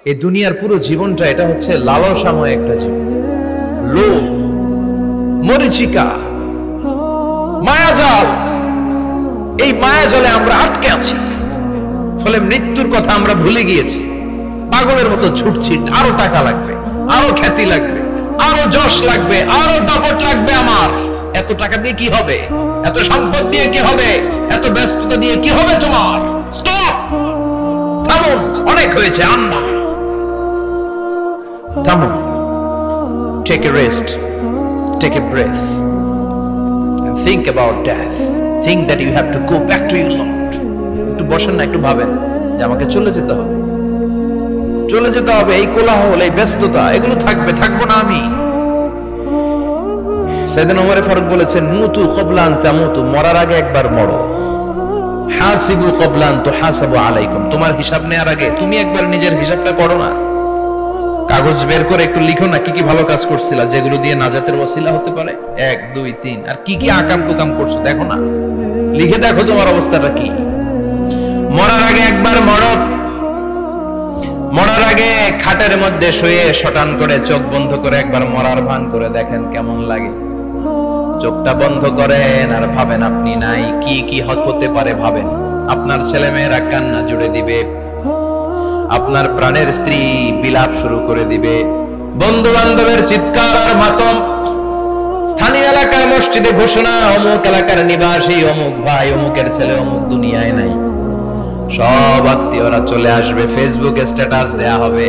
এই দুনিয়ার পুরো জীবনটা এটা হচ্ছে লালসাময় একটা জীবন, লোভ, মরিচিকা, মায়াজাল। এই মায়াজালে আমরা আটকে আছি, ফলে মৃত্যুর কথা আমরা ভুলে গিয়েছি। পাগলের মতো ছুটছি, আরো টাকা লাগবে, আরো খ্যাতি লাগবে, আরো যশ লাগবে, আরো দাপট লাগবে। আমার এত টাকা দিয়ে কি হবে, এত সম্পদ দিয়ে কি হবে, এত ব্যস্ততা দিয়ে কি হবে তোমার? স্টপ, থামুন, অনেক হয়েছে, আন্না, থামুন। Take a rest, take a breath, and think about death. Think that you have to go back to your Lord. একটু বসেন না, একটু ভাবেন যে আমাকে চলে যেতে হবে, চলে যেতে হবে। এই কোলাহল, এই ব্যস্ততা, এগুলো থাকবে, থাকবো না আমি। সাইয়েদনা ওমর ফারুক বলেছেন, মুতু ক্বাবলা আন তামুতু, মরার আগে একবার মরো। হাসিবু ক্বাবলা আন তুহাসাবু আলাইকুম, তোমার হিসাব নেওয়ার আগে তুমি একবার নিজের হিসাবটা করো না। কাগজ বের করে একটু লিখো না, কি কি ভালো কাজ করছিলা, যেগুলো দিয়ে নাজাতের ওসিলা হতে পারে, 1 2 3, আর কি কি আকাম কুকাম করছো দেখো না, লিখে দেখো তোমার অবস্থাটা কি। মরার আগে একবার মরো। মরার আগে খাটের মধ্যে শুয়ে শটান করে চোখ বন্ধ করে একবার মরার ভান করে দেখেন কেমন লাগে। চোখটা বন্ধ করেন আর ভাবেন আপনি নাই, কি কি হতে পারে ভাবেন। আপনার ছেলে মেয়েরা কান্না জুড়ে দিবে, আপনার প্রাণের স্ত্রী বিলাপ শুরু করে দিবে, বন্ধু বান্ধবের চিৎকার আর মাতম, স্থানীয় এলাকার মসজিদে ঘোষণা, অমুক এলাকার নিবাসী অমুক ভাই, অমুকের ছেলে অমুক দুনিয়ায় নাই। সব আত্মীয়রা চলে আসবে, ফেসবুকে স্ট্যাটাস দেয়া হবে,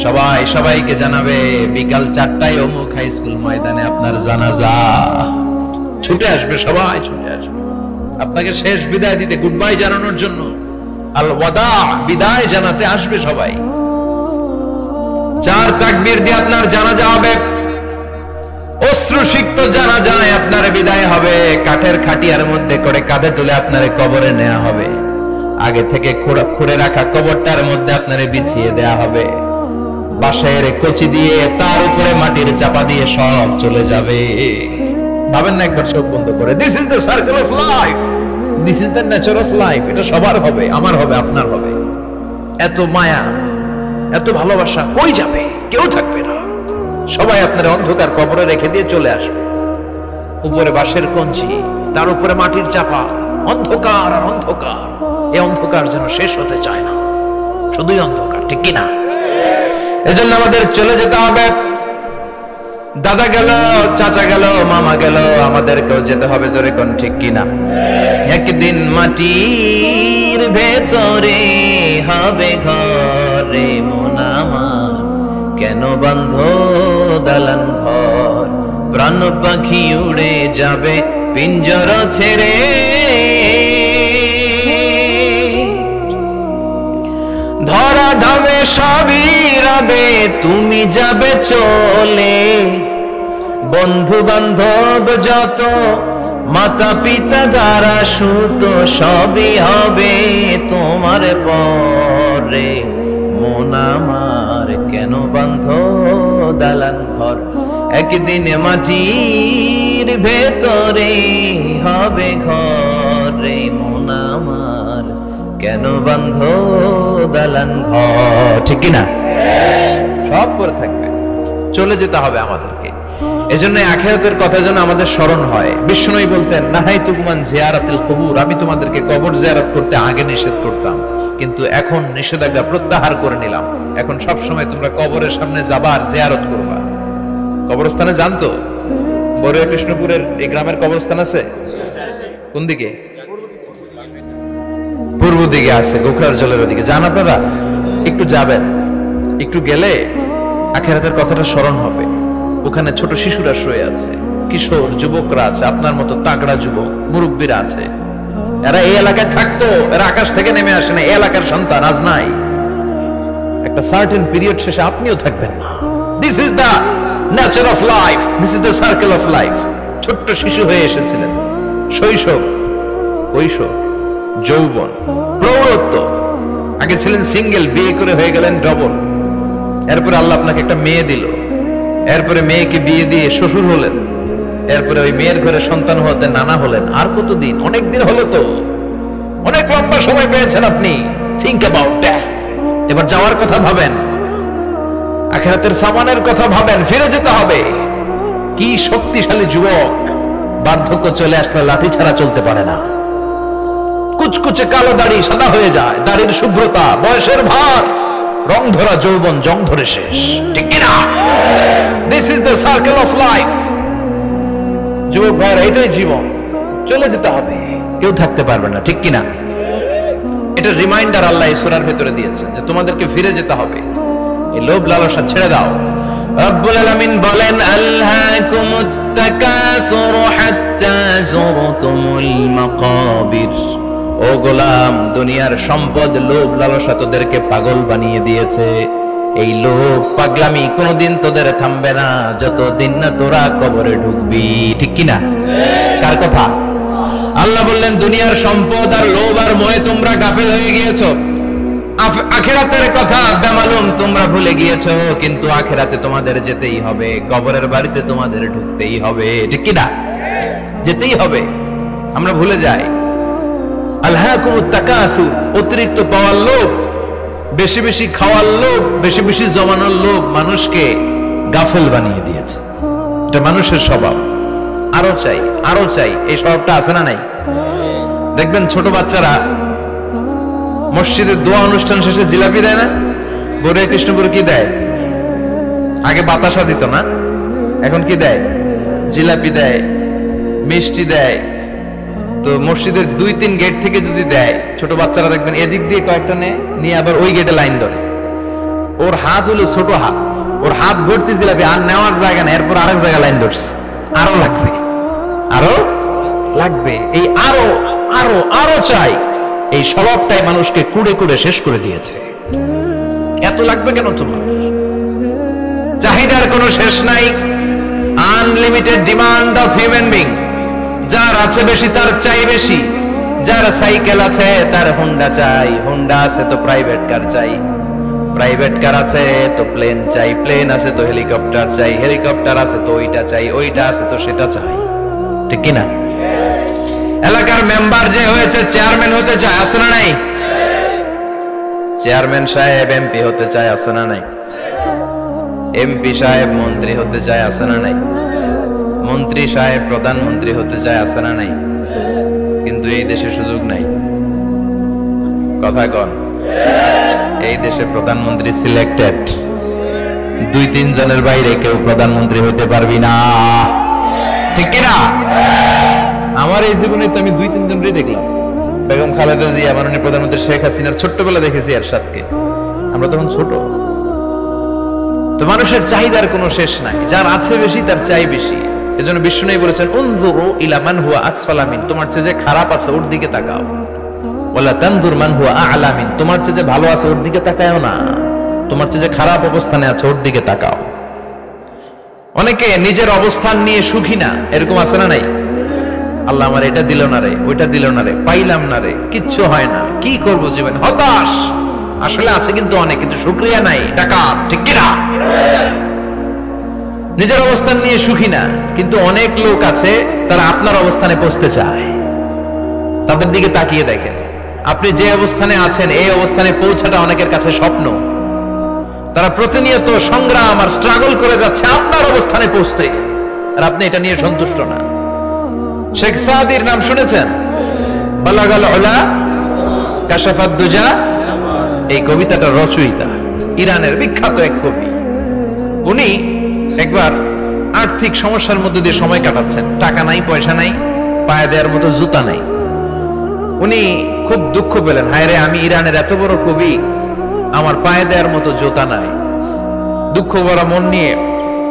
সবাই সবাইকে জানাবে বিকাল 4টায় অমুক হাই স্কুল ময়দানে আপনার জানাজা। ছুটে আসবে, সবাই ছুটে আসবে আপনাকে শেষ বিদায় দিতে, গুড বাই জানানোর জন্য, আল ওয়াদা, বিদায় জানাতে আসবে সবাই। 4 তাকবীর দিয়ে আপনার জানাজা হবে, অশ্রুসিক্ত জানাজায় আপনার বিদায় হবে। কাঠের খাটিয়ার মধ্যে করে কাঁধে তুলে আপনার কবরে নেওয়া হবে। আগে থেকে খুঁড়ে রাখা কবরটার মধ্যে আপনারে বিছিয়ে দেয়া হবে। বাঁশের কচি দিয়ে তার উপরে মাটির চাপা দিয়ে সব চলে যাবে। ভাবেন না একবার চোখ বন্ধ করে, this is the circle of life, this is the nature of life. এটা সবার হবে, আমার হবে, আপনার হবে। এত মায়া, এত ভালোবাসা কই যাবে? কেউ থাকবে না, সবাই আপনার অন্ধকার কবরে রেখে দিয়ে চলে আসবে। উপরে বাঁশের কঞ্চি, তার উপরে মাটির চাপা, অন্ধকার আর অন্ধকার। এই অন্ধকার যেন শেষ হতে চায় না, শুধুই অন্ধকার, ঠিক কিনা? এজন্য আমাদের চলে যেতে হবে। দাদা গেল, চাচা গেল, মামা গেল, আমাদেরকেও যেতে হবে, জোরে কোন ঠিক কিনা? একদিন মাটির ভেতরে হবে ঘরে মন আমার, কেন বাঁধ দালান ঘর, প্রাণ পাখি উড়ে যাবে পিঞ্জরা ছেড়ে। ধরা ধামে সবই রবে, তুমি যাবে চলে। বন্ধু বান্ধব যত, মাতা পিতা যারা সুত, সবই হবে তোমার পরে। মন আমার কেন বাঁধ দালান ঘর, একদিন মাটির ভেতরে হবে ঘরে মন আমার, কেন বাঁধ দালান ঘর, ঠিক কিনা? সব করে থাকবে, চলে যেতে হবে আমাদেরকে। এজন্য আখিরাতের কথা যেন আমাদের স্মরণ হয়। বিষ্ণুই বলতেন, নাহাইতুকুম আন জিয়ারাতিল কুবুর, আমি তোমাদেরকে কবর জিয়ারত করতে আগে নিষেধ করতাম, কিন্তু এখন নিষেধাজ্ঞা প্রত্যাহার করে নিলাম। এখন সব সময় তোমরা কবরের সামনে যাবা আর জিয়ারত করবা। কবরস্থানে জানতো বড়ুয়া কৃষ্ণপুরের এই গ্রামের কবরস্থান আছে কোন দিকে? পূর্ব দিকে আছে, গোখরার জলের ওদিকে। যান আপনারা, একটু যাবেন, একটু গেলে আখিরাতের কথাটা স্মরণ হবে। ওখানে ছোট শিশুরা শুয়ে আছে, কিশোর যুবকরা আছে, আপনার মতো তাগড়া যুবক মুরব্বীরা আছে। এরা এই এলাকায় থাকতো, এরা আকাশ থেকে নেমে আসে না, এই এলাকার সন্তান আজ নাই। একটা সার্টেন পিরিয়ড শেষে আপনিও থাকবেন না। This is the nature of life, this is the circle of life. ছোট্ট শিশু হয়ে এসেছিলেন, শৈশব, কৈশোর, যৌবন, প্রৌঢ়ত্ব। আগে ছিলেন সিঙ্গেল, বিয়ে করে হয়ে গেলেন ডবল। এরপরে আল্লাহ আপনাকে একটা মেয়ে দিল, এরপরে মেয়েকে বিয়ে দিয়ে শ্বশুর হলেন, এরপরে ওই মেয়ের ঘরে সন্তান হতে নানা হলেন। আর কতদিন? অনেক দিন হলো তো, অনেক লম্বা সময় পেয়েছেন আপনি। Think about death. এবার যাওয়ার কথা ভাবেন। আখিরাতের সামানের কথা ভাবেন, ফিরে যেতে হবে। কি শক্তিশালী যুবক, বার্ধক্য চলে আসলে লাঠি ছাড়া চলতে পারে না। কুচকুচে কালো দাড়ি সাদা হয়ে যায়, দাড়ির শুভ্রতা, বয়সের ভার, রং ধরা যৌবন জং ধরে শেষ, ঠিক কিনা? This is the circle of life. যুবক ভাইরা, এটাই জীবন, চলে যেতে হবে, কেউ থাকতে পারবে না, ঠিক কিনা? এটা রিমাইন্ডার আল্লাহ এই সূরার ভেতরে দিয়েছেন যে তোমাদেরকে ফিরে যেতে হবে, এই লোভ লালসা ছেড়ে দাও। রব্বুল আলামিন বলেন, আলহাকুমুত তাকাসুর হাত্তা যুরতুমুল মাকাবির। ও গোলাম, দুনিয়ার সম্পদ, লোভ লালসা তোদেরকে পাগল বানিয়ে দিয়েছে। এই লোভ পাগলামি কোনোদিন তোদের থামবে না যতদিন না তোরা কবরে ঢুকবি, ঠিক কিনা? কার কথা? আল্লাহ বললেন, দুনিয়ার সম্পদ আর লোভ আর মোহে তোমরা গাফেল হয়ে গিয়েছো। আখিরাতের কথা বেমালুম তোমরা ভুলে গিয়েছো, কিন্তু আখিরাতে তোমাদের যেতেই হবে, কবরের বাড়িতে তোমাদের ঢুকতেই হবে, ঠিক কিনা? যেতেই হবে। আমরা ভুলে যাই। আলহাকুমুত তাকাসুর, অতিরিক্ত পাওয়ার লোভ, বেশি বেশি খাওয়ার লোভ, বেশি বেশি জমানোর লোভ মানুষকে গাফেল বানিয়ে দিয়েছে। এটা মানুষের স্বভাব, আরো চাই আরো চাই, এই স্বভাবটা আছে না নাই? দেখবেন ছোট বাচ্চারা মসজিদের দোয়া অনুষ্ঠান শেষে জিলাপি দেয় না? গৌরে কৃষ্ণপুর কি দেয়? আগে বাতাসা দিত না, এখন কি দেয়? জিলাপি দেয়, মিষ্টি দেয়। তো মসজিদের 2-3 গেট থেকে যদি দেয়, ছোট বাচ্চারা দেখবেন এদিক দিয়ে কয়েকটা নিয়ে আবার ওই গেটে লাইন ধরে। ওর হাত হলো ছোট হাত, ওর হাত ভর্তি জিলাপি, আর নেওয়ার জায়গা না, এরপর আরেক জায়গায় লাইন ধরছে, আরো লাগবে আরো লাগবে, এই আরো আরো আরো চাই। এই স্বভাবটাই মানুষকে কুড়ে কুড়ে শেষ করে দিয়েছে। এত লাগবে কেন তোমার? চাহিদার কোনো শেষ নাই, unlimited demand of human being. যার আছে বেশি তার চাই বেশি, যার সাইকেল আছে তার হোন্ডা চাই, হোন্ডা আছে তো প্রাইভেট কার চাই, প্রাইভেট কার আছে তো প্লেন চাই, প্লেন আছে তো হেলিকপ্টার চাই, হেলিকপ্টার আছে তো ওইটা চাই, ওইটা আছে তো সেটা চাই, ঠিক কিনা? এলাকার মেম্বার যে হয়েছে চেয়ারম্যান হতে চায়, আছে না নাই? চেয়ারম্যান সাহেব এমপি হতে চায়, আছে না নাই? এমপি সাহেব মন্ত্রী হতে চায়, আছে না নাই? মন্ত্রী সাহেব প্রধানমন্ত্রী হতে চায়, আছে না নাই? কিন্তু এই দেশে সুযোগ নাই। কথা কন, এই দেশে প্রধানমন্ত্রী সিলেক্টেড, 2-3 জনের বাইরে কেউ প্রধানমন্ত্রী হতে পারবি না, ঠিক কিনা? আমার এই জীবনে তো আমি 2-3 জনই দেখলাম। বেগম খালেদা জিয়া, মাননীয় প্রধানমন্ত্রী শেখ হাসিনার ছোট্টবেলা দেখেছি এরশাদকে, আমরা তখন ছোট। তো মানুষের চাহিদার কোনো শেষ নাই, যার আছে বেশি তার চাই বেশি। এজন্য বিষ্ণু বলেছেন, উনজুরু ইলা মান হুয়া আসফালা মিন, তোমার চেয়ে যে খারাপ আছে ওর দিকে তাকাও। ওয়ালা তানজুর মান হুয়া আ'লা মিন, তোমার চেয়ে যে ভালো আছে ওর দিকে তাকায়ও না, তোমার চেয়ে যে খারাপ অবস্থানে আছে ওর দিকে তাকাও। অনেকে নিজের অবস্থান নিয়ে সুখী না, এরকম আছে না নাই? আল্লাহ আমার এটা দিল না রে, ওইটা দিল না রে, পাইলাম না রে, কিচ্ছু হয় না, কি করবো জীবনে, হতাশ। আসলে আছে কিন্তু অনেক, কিন্তু শুকরিয়া নাই, ডাকাত, ঠিক কিনা? নিজের অবস্থান নিয়ে সুখী না, কিন্তু অনেক লোক আছে তারা আপনার অবস্থানে পৌঁছতে চায়। তাদের দিকে তাকিয়ে দেখেন, আপনি যে অবস্থানে আছেন এই অবস্থানে পৌঁছাটা অনেকের কাছে স্বপ্ন। তারা প্রতিনিয়ত সংগ্রাম আর স্ট্রাগল করে যাচ্ছে আপনার অবস্থানে পৌঁছতে, আর আপনি এটা নিয়ে সন্তুষ্ট না। শেখ সাদির নাম শুনেছেন? বালাগাল উলা কাশাফাত দুজা, এই কবিতাটা রচয়িতা, ইরানের বিখ্যাত এক কবি। উনি একবার আর্থিক সমস্যার মধ্যে দিয়ে সময় কাটাচ্ছেন, টাকা নাই, পয়সা নাই, পায়ে দেওয়ার মতো জুতা নাই। উনি খুব দুঃখ পেলেন, হায় রে, আমি ইরানের এত বড় কবি, আমার পায়ে দেওয়ার মতো জুতা নাই। দুঃখ ভরা মন নিয়ে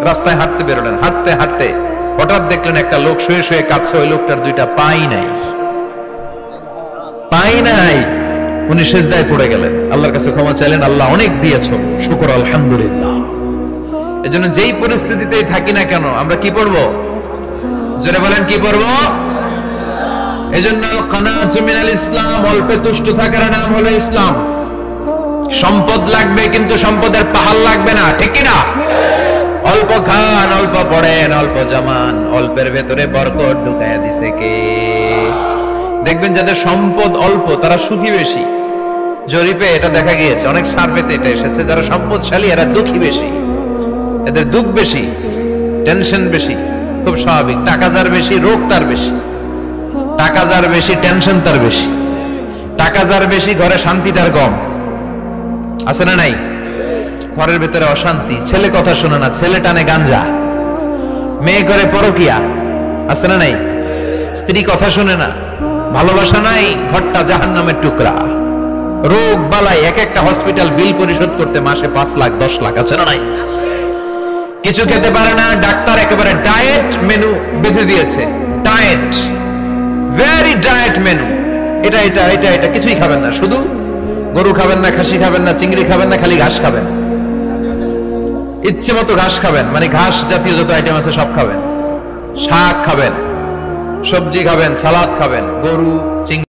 রাস্তায় হাঁটতে বেরোলেন। হাঁটতে হাঁটতে হঠাৎ দেখলেন একটা লোক শুয়ে শুয়ে কাঁদছে, ওই লোকটার 2টা পাই নাই, পাই নাই। উনি সেজদায় পড়ে গেলেন, আল্লাহর কাছে ক্ষমা চাইলেন, আল্লাহ অনেক দিয়েছো, শুকর আলহামদুলিল্লাহ। এজন্য যেই পরিস্থিতিতেই থাকি না কেন আমরা কি পড়বো? জোরে বলেন, কি পড়বো? এজন্য কানাতু মিনাল ইসলাম, অল্পে তুষ্ট থাকার নাম হলো ইসলাম। সম্পদ লাগবে কিন্তু সম্পদের পাহাড় লাগবে না, ঠিক কিনা? অল্প খান, অল্প পড়েন, অল্প জমান, অল্পের ভেতরে বরকত ঢুকায়া দিছে কে? দেখবেন যাদের সম্পদ অল্প তারা সুখী বেশি। জরিপে এটা দেখা গিয়েছে, অনেক সার্ভেতে এটা এসেছে, যারা সম্পদশালী এরা দুঃখী বেশি। এদের দুঃখ বেশি, টেনশন বেশি, খুব স্বাভাবিক। টাকা যার বেশি, রোগ তার বেশি। টাকা যার বেশি, টেনশন তার বেশি। টাকা যার বেশি, ঘরে শান্তি তার কম। আছে না নাই? ঘরের ভেতরে অশান্তি, ছেলে কথা শোনে না, ছেলে টানে গাঞ্জা, মেয়ে করে পরকিয়া। আছে না নাই? স্ত্রী কথা শুনে না, ভালোবাসা নাই, ঘরটা জাহান্নামের টুকরা। রোগ বালাই, এক একটা হসপিটাল বিল পরিশোধ করতে মাসে 5 লাখ 10 লাখ। আছে না নাই? কিছু খেতে পারে না, ডাক্তার একেবারে ডায়েট মেনু বেঁধে দিয়েছে। Diet, very diet menu. এটা এটা এটা এটা কিছুই খাবেন না, শুধু গরু খাবেন না, খাসি খাবেন না, চিংড়ি খাবেন না, খালি ঘাস খাবেন। ইচ্ছে মতো ঘাস খাবেন, মানে ঘাস জাতীয় যত আইটেম আছে সব খাবেন। শাক খাবেন, সবজি খাবেন, সালাদ খাবেন, গরু, চিংড়ি